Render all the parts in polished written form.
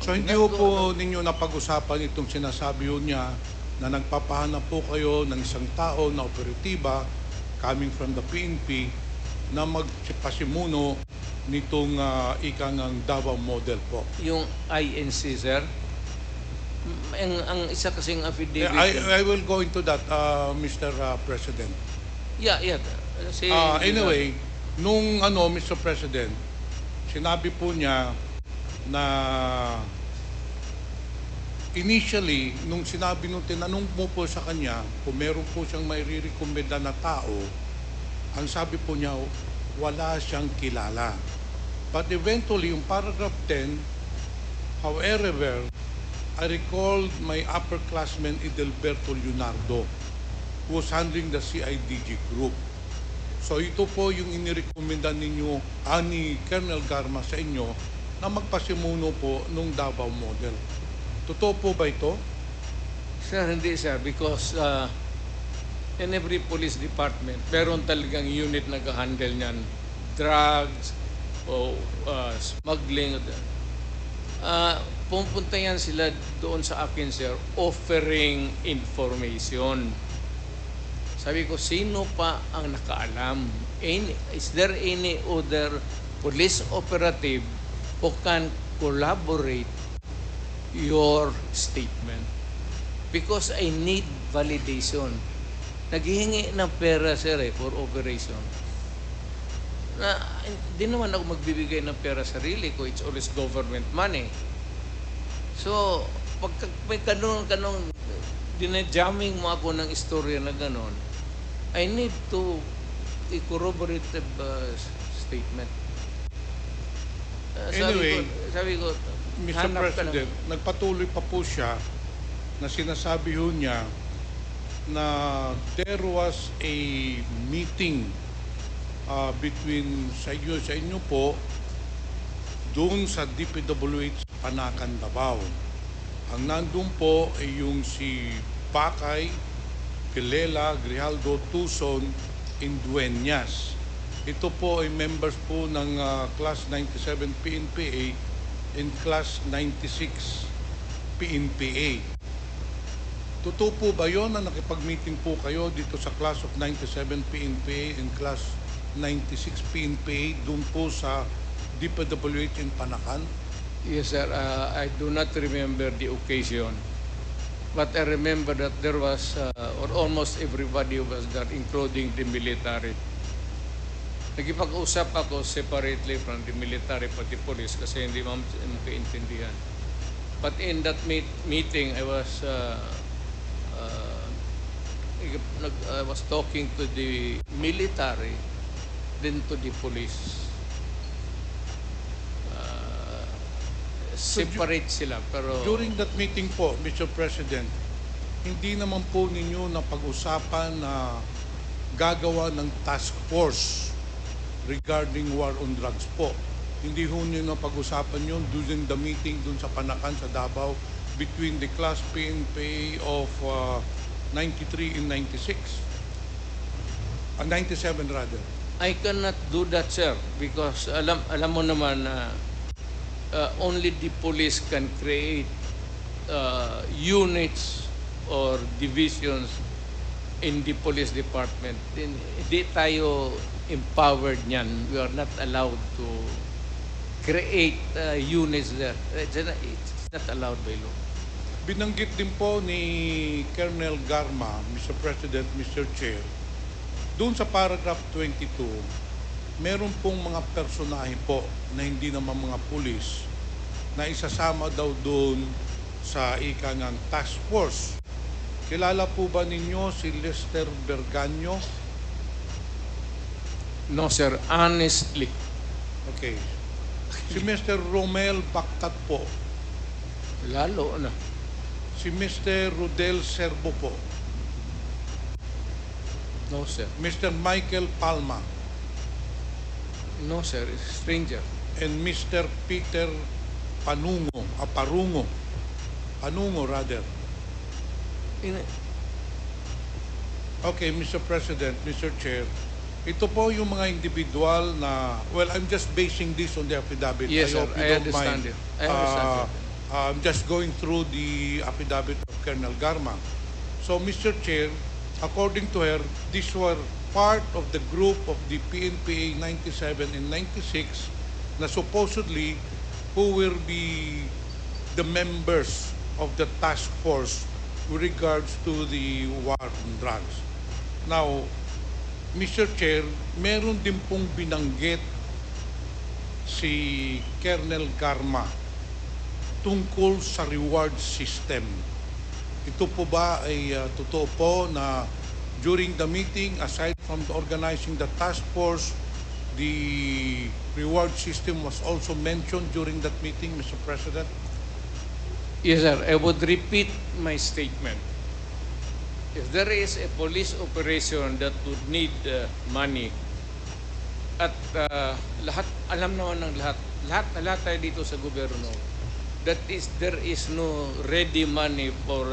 So hindi ho po ninyo napag-usapan itong sinasabi ho niya na nagpapahanap po kayo ng isang tao na operatiba coming from the PNP na magpasimuno nitong ikangang Davao model po. Yung INC, sir. Ang isa kasing affidavit. I will go into that, Mr. President. Yeah. Anyway, nung Mr. President, sinabi po niya na initially, nung tinanong mo po sa kanya kung meron po siyang may re-recommenda na tao, ang sabi po niya, wala siyang kilala. But eventually, yung paragraph 10, however, I recalled my upperclassman Edelberto Leonardo, who was handling the CIDG group. So ito po yung inirekomenda ninyo, ni Colonel Garma sa inyo, na magpasimuno po nung Davao model. Totoo po ba ito? Sir, hindi, sir. Because in every police department, meron talagang unit na nag-handle niyan. Drugs, o smuggling. Pupunta yan sila doon sa akin, sir, offering information. Sabi ko, sino pa ang nakaalam? Is there any other police operative who can collaborate your statement? Because I need validation. Naghihingi ng pera, sir, for operation. Hindi naman ako magbibigay ng pera sarili ko. It's always government money. So, pag may kanong dinajamming mo ako ng istorya na ganon, I need to corroborative statement. Anyway, sabi ko, Mr. President, nagpatuloy pa po siya na sinasabi ho niya na there was a meeting between sa inyo po doon sa DPWH Panakan, Davao. Ang nandun po ay yung si Bakay, Pilela, Grijaldo, Tuson, Indueñas. Ito po ay members po ng Class 97 PNPA and Class 96 PNPA. Totoo po ba yun na nakipag-meeting po kayo dito sa Class of 97 PNPA and Class 96 PNPA doon po sa DPWH in Panakan? Yes, sir. I do not remember the occasion. But I remember that there was, or almost everybody was there, including the military. Nagipag-usap ako separately from the military pati police kasi hindi magkaintindihan. But in that meeting, I was talking to the military, then to the police. Separate sila, pero During that meeting po, Mr. President, hindi naman po ninyo napag-usapan na gagawa ng task force regarding war on drugs po. Hindi ho nyo napag-usapan yun during the meeting dun sa Panakan, sa Davao, between the Class PNPA of 93 and 96. 97 rather. I cannot do that, sir, because alam mo naman na only the police can create units or divisions in the police department. Hindi tayo empowered niyan. We are not allowed to create units there. It's not allowed by law. Binanggit din po ni Colonel Garma, Mr. President, Mr. Chair, doon sa paragraph 22, meron pong mga personahe po na hindi naman mga pulis na isasama daw doon sa ikangang task force. Kilala po ba ninyo si Lester Berganyo? No, sir. Honestly. Okay. Si Mr. Romel Bactat po. Lalo na. Si Mr. Rodel Serbo po. No, sir. Mr. Michael Palma. No, sir. It's stranger. And Mr. Peter Parungo rather. Okay, Mr. President, Mr. Chair, ito po yung mga individual na, well, I'm just basing this on the affidavit. Yes, sir. hope you I don't understand mind, it. I understand it. I'm just going through the affidavit of Colonel Garma. So, Mr. Chair, according to her, these were part of the group of the PNPA 97 and 96 na supposedly who will be the members of the task force with regards to the war on drugs. Now, Mr. Chair, meron din pong binanggit si Colonel Garma tungkol sa reward system. Ito po ba ay totoo po na during the meeting, aside from organizing the task force, the reward system was also mentioned during that meeting, Mr. President? Yes, sir. I would repeat my statement. If there is a police operation that would need money, at lahat, alam naman ng lahat tayo dito sa gobyerno, there is no ready money for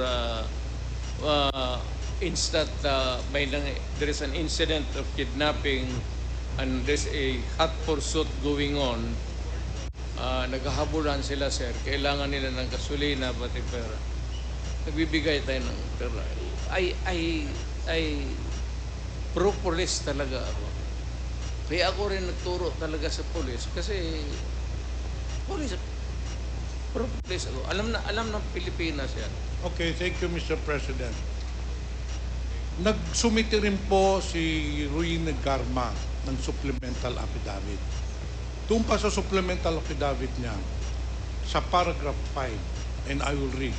instant, there is an incident of kidnapping and there's a hot pursuit going on. Naghahabulan sila, sir. Kailangan nila ng gasolina, pati pera. Nagbibigay tayo ng pera. I pro-police talaga ako. Kaya ako rin nagturo talaga sa police kasi police, pro-police ako. Alam ng Pilipinas yan. Okay, thank you, Mr. President. Nagsumiti rin po si Ruina Garma ng supplemental affidavit. Doon pa sa supplemental affidavit niya, sa paragraph 5, and I will read,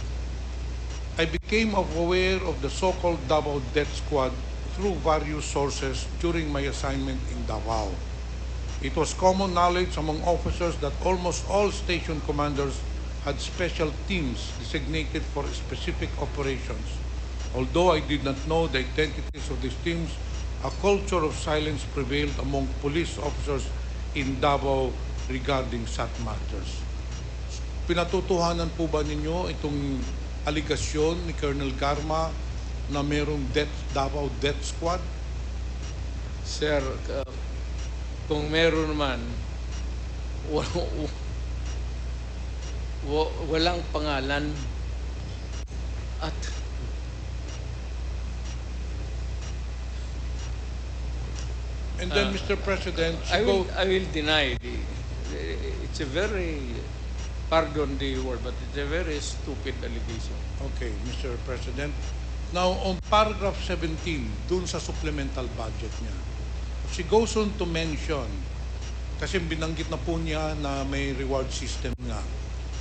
I became aware of the so-called Davao Death Squad through various sources during my assignment in Davao. It was common knowledge among officers that almost all station commanders had special teams designated for specific operations. Although I did not know the identities of these teams, a culture of silence prevailed among police officers in Davao regarding such matters. Pinatutuhanan po ba ninyo itong aligasyon ni Colonel Garma na mayroong Davao Death Squad? Sir, kung meron man, walang pangalan at And then, Mr. President, I will deny it's a very, pardon the word, but it's a very stupid allegation. Okay, Mr. President. Now, on paragraph 17, dun sa supplemental budget niya, she goes on to mention, kasi binanggit na po niya na may reward system nga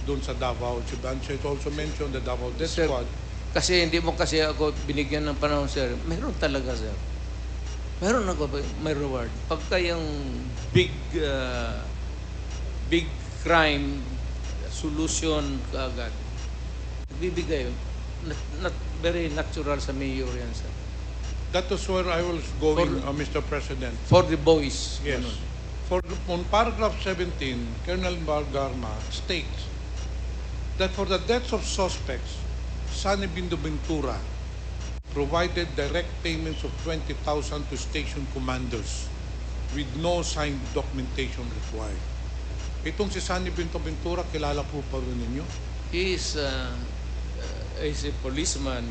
dun sa Davao. She also mentioned the Davao Death Sir, Squad. kasi hindi mo kasi ako binigyan ng panahon, sir. Meron talaga, sir. Meron ako, may reward. Pagka yung big crime solution kaagad, bibigay. Not very natural sa mayor yan, sir. That was where I was going, Mr. President. For the boys. Yes. On paragraph 17, Colonel Garma states that for the deaths of suspects, Sunny Bindoventura provided direct payments of 20,000 to station commanders with no signed documentation required. Itong si Sunny Bindoventura, kilala po pa rin ninyo? He is a policeman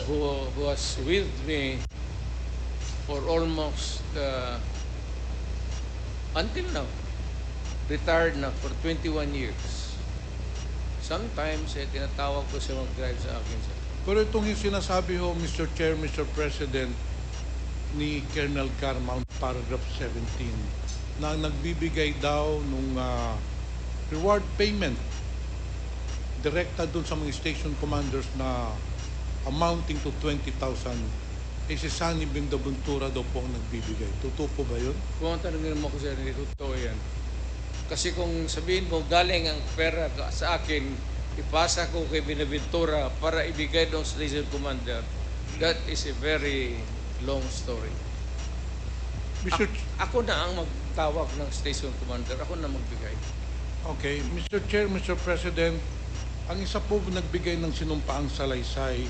who was with me for almost until now, retired na for 21 years. Sometimes, tinatawag ko siya mag-drive sa akin, sir. Pero itong yung sinasabi ho, Mr. Chair, Mr. President, ni Colonel Garma, paragraph 17, na nagbibigay daw nung reward payment direkta dun sa mga station commanders na amounting to 20,000, eh si Sunny Bindoventura daw po ang nagbibigay. Totoo po ba yun? Kung tanongin mo ko, sir, hindi totoo yan. Kasi kung sabihin mo, galing ang pera sa akin, ipasa ko kay Bindoventura para ibigay doon sa station commander, that is a very long story. Ako na ang magtawag ng station commander, ako na magbigay. Okay, Mr. Chair, Mr. President, ang isa po nagbigay ng sinumpaang salaysay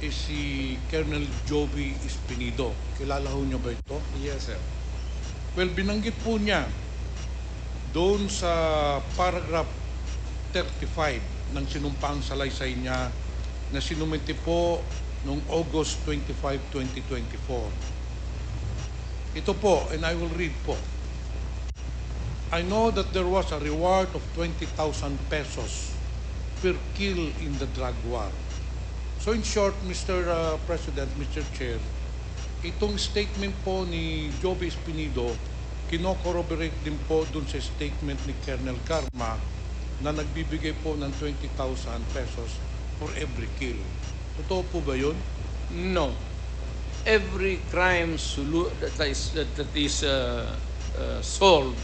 is si Colonel Joby Espinido. Kilala ho niyo ba ito? Yes, sir. Well, binanggit po niya doon sa paragraph 35 ng sinumpaang salaysay niya na sinumiti po noong August 25, 2024. Ito po, and I will read po. I know that there was a reward of 20,000 pesos per kill in the drug war. So in short, Mr. President, Mr. Chair, itong statement po ni Joby Espinido, kino-corroborate din po dun sa statement ni Colonel Garma na nagbibigay po ng 20,000 pesos for every kill. Totoo po ba yun? No. Every crime that is solved,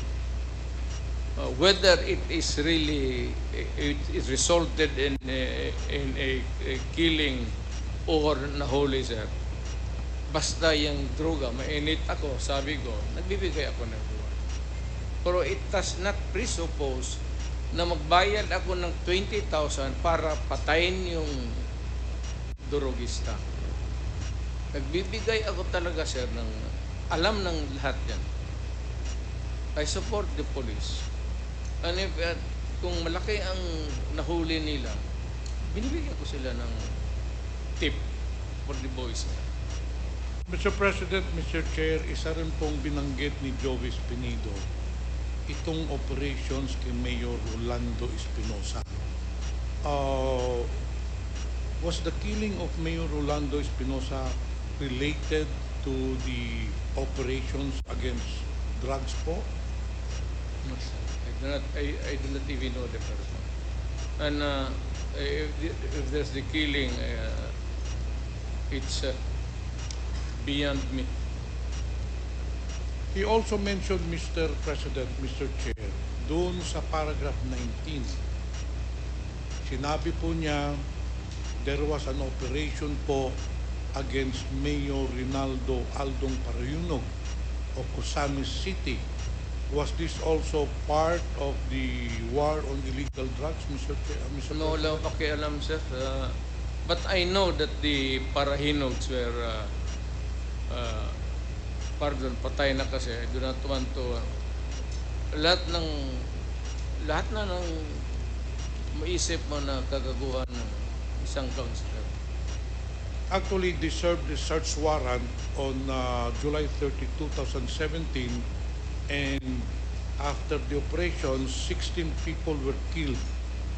whether it is really it resulted in a killing or nahuli, sir, basta yung droga, mainit ako, sabi ko, nagbibigay ako ng reward. Pero it does not presuppose na magbayad ako ng 20,000 para patayin yung drogista. Nagbibigay ako talaga, sir, ng alam ng lahat yan. I support the police. And if, kung malaki ang nahuli nila, binibigyan ko sila ng tip for the boys. Mr. President, Mr. Chair, isa rin pong binanggit ni Joey Espinido itong operations kay Mayor Rolando Espinosa. Was the killing of Mayor Rolando Espinosa related to the operations against drugs po? No, sir. I do not even know the person. And if there's the killing, it's beyond me. He also mentioned, Mr. President, Mr. Chair, doon sa paragraph 19, sinabi po niya, there was an operation po against Mayor Rinaldo Aldong Parayunog of Cosamis City. Was this also part of the war on illegal drugs, Mr. Mr. No, wala President? pakialam, sir. But I know that the Parahinogs were patay na kasi. I do not want to lahat na ng maisip mo na kagaguhan ng isang counselor. Actually, they served the search warrant on July 30, 2017, and after the operation, 16 people were killed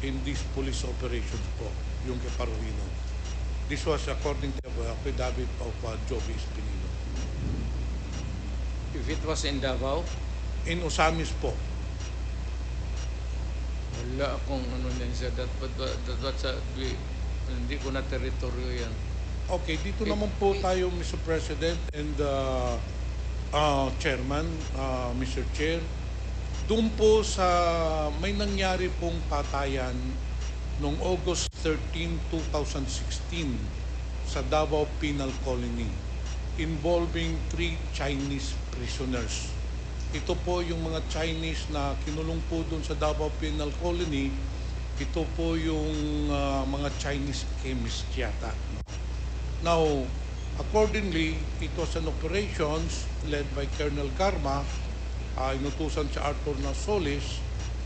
in these police operations po, yung kay Paruhino. This was according to the affidavit of Joby Espinido. If it was in Davao, In Osamis po. wala akong ano yan, sir. Hindi ko na teritoryo yan. Okay, dito naman po tayo, Mr. President and Chairman, Mr. Chair. Doon po sa may nangyari pong patayan noong August 13, 2016 sa Davao Penal Colony involving 3 Chinese prisoners. Ito po yung mga Chinese na kinulong po doon sa Davao Penal Colony. Ito po yung mga Chinese chemists yata. Now, accordingly, it was an operations led by Colonel Garma, inutusan si Arthur Nasolis.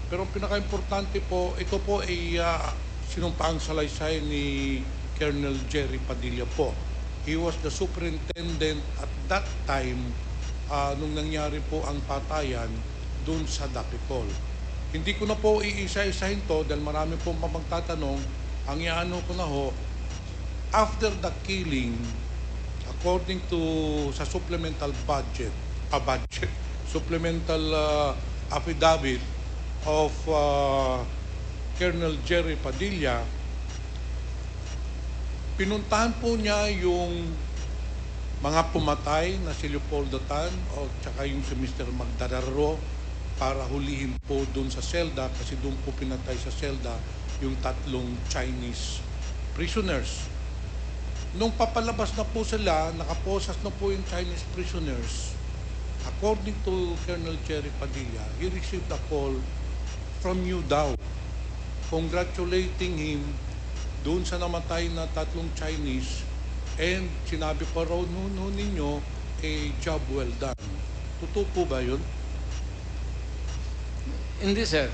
Pero ang pinaka-importante po, ito po ay sinumpaang salaysay ni Colonel Jerry Padilla po. He was the superintendent at that time nung nangyari po ang patayan dun sa Dapicol. Hindi ko na po iisa-isahin to dahil marami pong magtatanong. Ang iano ko na ho, after the killing, according to sa supplemental supplemental affidavit of Colonel Jerry Padilla, pinuntahan po niya yung mga pumatay na si Leopoldo Tan o tsaka yung si Mr. Magdararo para hulihin po doon sa selda kasi doon po pinatay sa selda yung 3 Chinese prisoners. Nung papalabas na po sila, nakaposas na po yung Chinese prisoners. According to Colonel Jerry Padilla, he received a call from you daw, congratulating him doon sa namatay na 3 Chinese, and sinabi pa raw noon ninyo, job well done. Totoo po ba yun? Hindi, sir.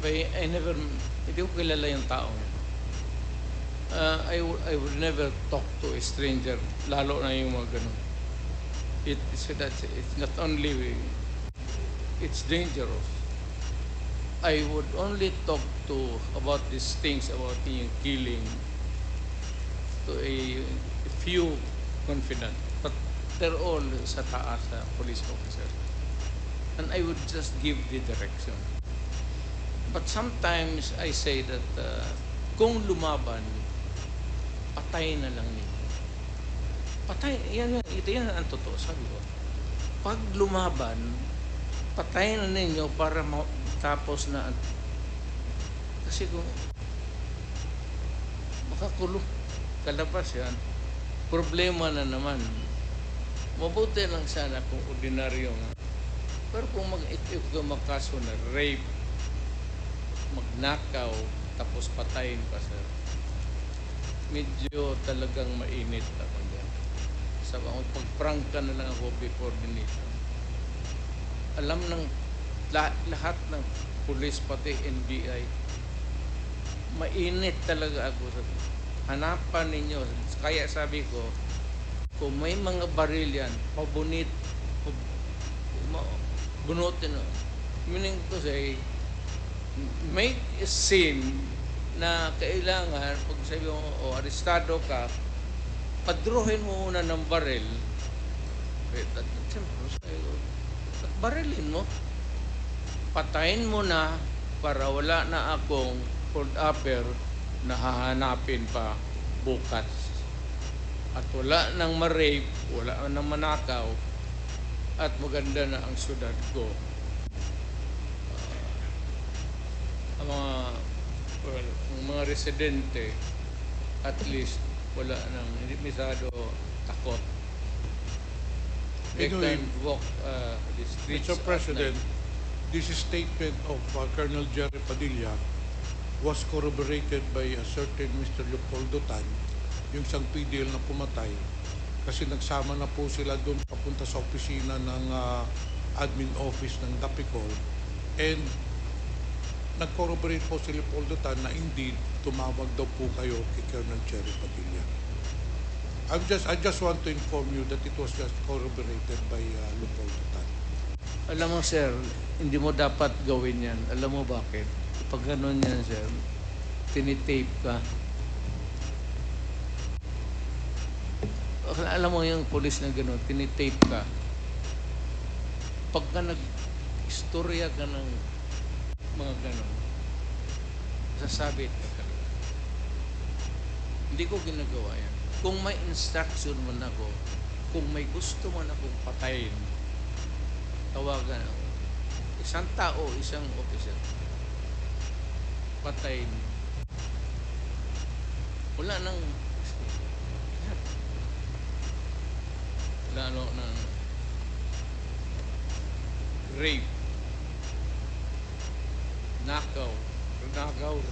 Hindi ko kilala yung tao. I would never talk to a stranger, lalo na yung mga ganun. It's not only, it's dangerous. I would only talk about these things, about yung killing, to a few confident. But they're all sa taas, sa police officer. And I would just give the direction. But sometimes I say that kung lumaban, patay na lang ninyo. Patay, ito yan ang totoo, sabi ko. Pag lumaban, patay na ninyo para tapos na. Kasi kung makakulong, kalabas yan, problema na naman. Mabuti lang sana kung ordinaryo nga. Pero kung magkaso na rape, magnakaw, tapos patayin pa, sir, medyo talagang mainit ako dyan. Sabi ko, pag-prank ka na lang ako before dinito. Alam ng lahat ng police, pati NBI, mainit talaga ako. Hanapan ninyo. Kaya sabi ko, kung may mga baril yan, bunutin. Meaning to say, make a scene na kailangan, pag sabi mo, arestado ka, padruhin mo muna ng baril. At barilin mo. Patayin mo na para wala na akong hold upper na hahanapin pa bukas. At wala nang ma-rape, wala nang manakaw, at maganda na ang syudad ko. Ang mga residente, at least wala nang hindi masyado takot. They Anyway, can walk the streets Mr. at President, night. this statement of Colonel Jerry Padilla was corroborated by a certain Mr. Leopoldo Tan, yung isang PDL na pumatay, kasi nagsama na po sila doon papunta sa opisina ng admin office ng Dapicol, and nag-corroborate po si Leopoldo Tan na indeed tumawag daw po kayo kay Colonel Jerry Padilla. I just want to inform you that it was just corroborated by Leopoldo Tan. Alam mo, sir, hindi mo dapat gawin yan. Alam mo bakit? Pag ganun yan, sir, tinitape ka. Alam mo yung police na gano'n, tinitape ka. Pagka nag-istorya ka ng mga gano'n, sasabit ka talaga. Hindi ko ginagawa yan. Kung may instruction man ako, kung may gusto man akong patayin, tawagan ako. Isang tao, isang officer, patayin. Wala nang ng rape, nakaw,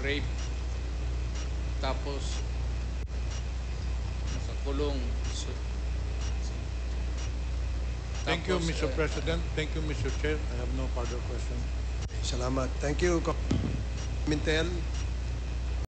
rape, tapos nasa kulong. Thank you, Tapos, Mr. President. Thank you, Mr. Chair. I have no further questions. Salamat. Thank you, Mintel.